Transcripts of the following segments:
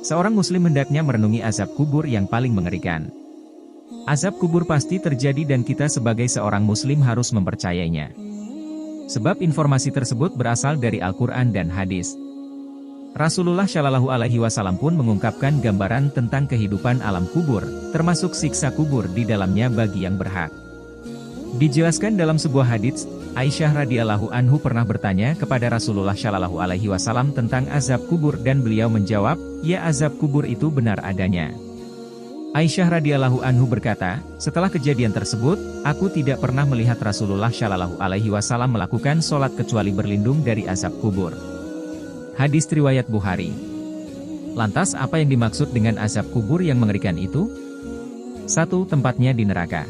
Seorang muslim hendaknya merenungi azab kubur yang paling mengerikan. Azab kubur pasti terjadi dan kita sebagai seorang muslim harus mempercayainya. Sebab informasi tersebut berasal dari Al-Quran dan hadis. Rasulullah Shallallahu Alaihi Wasallam pun mengungkapkan gambaran tentang kehidupan alam kubur, termasuk siksa kubur di dalamnya bagi yang berhak. Dijelaskan dalam sebuah hadits, Aisyah radhiyallahu anhu pernah bertanya kepada Rasulullah Shallallahu Alaihi Wasallam tentang azab kubur dan beliau menjawab, ya azab kubur itu benar adanya. Aisyah radhiyallahu anhu berkata, setelah kejadian tersebut, aku tidak pernah melihat Rasulullah Shallallahu Alaihi Wasallam melakukan sholat kecuali berlindung dari azab kubur. Hadis riwayat Bukhari. Lantas apa yang dimaksud dengan azab kubur yang mengerikan itu? 1. Tempatnya di neraka.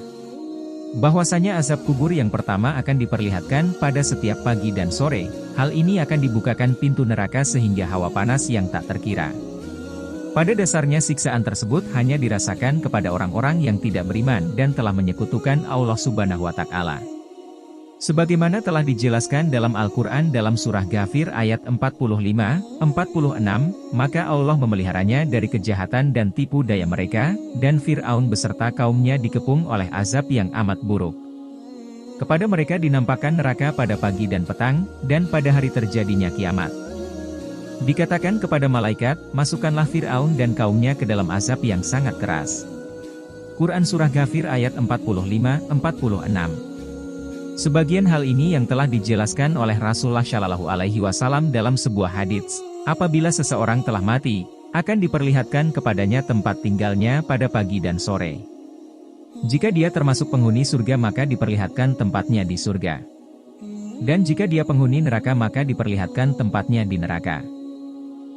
Bahwasanya azab kubur yang pertama akan diperlihatkan pada setiap pagi dan sore, hal ini akan dibukakan pintu neraka sehingga hawa panas yang tak terkira. Pada dasarnya siksaan tersebut hanya dirasakan kepada orang-orang yang tidak beriman dan telah menyekutukan Allah Subhanahu wa Ta'ala. Sebagaimana telah dijelaskan dalam Al-Quran dalam surah Ghafir ayat 45-46, maka Allah memeliharanya dari kejahatan dan tipu daya mereka, dan Fir'aun beserta kaumnya dikepung oleh azab yang amat buruk. Kepada mereka dinampakkan neraka pada pagi dan petang, dan pada hari terjadinya kiamat. Dikatakan kepada malaikat, masukkanlah Fir'aun dan kaumnya ke dalam azab yang sangat keras. Quran Surah Ghafir ayat 45-46. Sebagian hal ini yang telah dijelaskan oleh Rasulullah Shallallahu Alaihi Wasallam dalam sebuah hadits. Apabila seseorang telah mati, akan diperlihatkan kepadanya tempat tinggalnya pada pagi dan sore. Jika dia termasuk penghuni surga maka diperlihatkan tempatnya di surga. Dan jika dia penghuni neraka maka diperlihatkan tempatnya di neraka.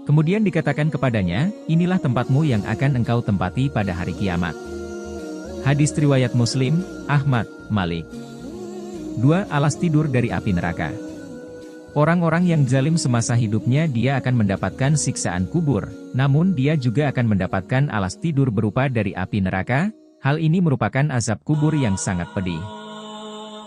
Kemudian dikatakan kepadanya, inilah tempatmu yang akan engkau tempati pada hari kiamat. Hadis riwayat Muslim, Ahmad, Malik. 2. Alas tidur dari api neraka. Orang-orang yang zalim semasa hidupnya dia akan mendapatkan siksaan kubur, namun dia juga akan mendapatkan alas tidur berupa dari api neraka. Hal ini merupakan azab kubur yang sangat pedih.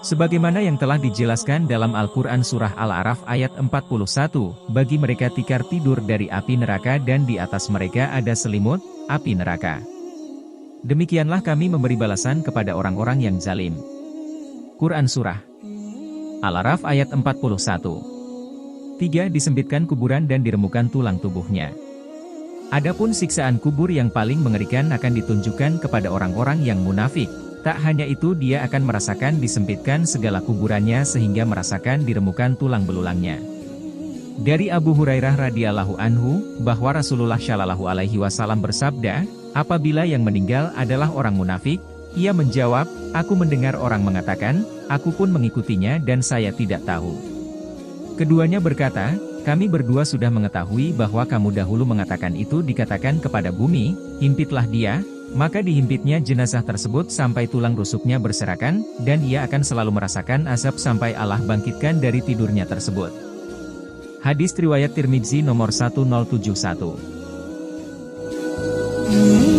Sebagaimana yang telah dijelaskan dalam Al-Quran Surah Al-A'raf ayat 41, bagi mereka tikar tidur dari api neraka dan di atas mereka ada selimut, api neraka. Demikianlah kami memberi balasan kepada orang-orang yang zalim. Quran Surah Al-A'raf ayat 41. 3. Disempitkan kuburan dan diremukan tulang tubuhnya. Adapun siksaan kubur yang paling mengerikan akan ditunjukkan kepada orang-orang yang munafik. Tak hanya itu dia akan merasakan disempitkan segala kuburannya sehingga merasakan diremukan tulang belulangnya. Dari Abu Hurairah radhiyallahu anhu, bahwa Rasulullah Shallallahu Alaihi Wasallam bersabda, apabila yang meninggal adalah orang munafik, ia menjawab, aku mendengar orang mengatakan, aku pun mengikutinya dan saya tidak tahu. Keduanya berkata, kami berdua sudah mengetahui bahwa kamu dahulu mengatakan itu dikatakan kepada bumi, himpitlah dia, maka dihimpitnya jenazah tersebut sampai tulang rusuknya berserakan, dan ia akan selalu merasakan azab sampai Allah bangkitkan dari tidurnya tersebut. Hadis riwayat Tirmidzi nomor 1071.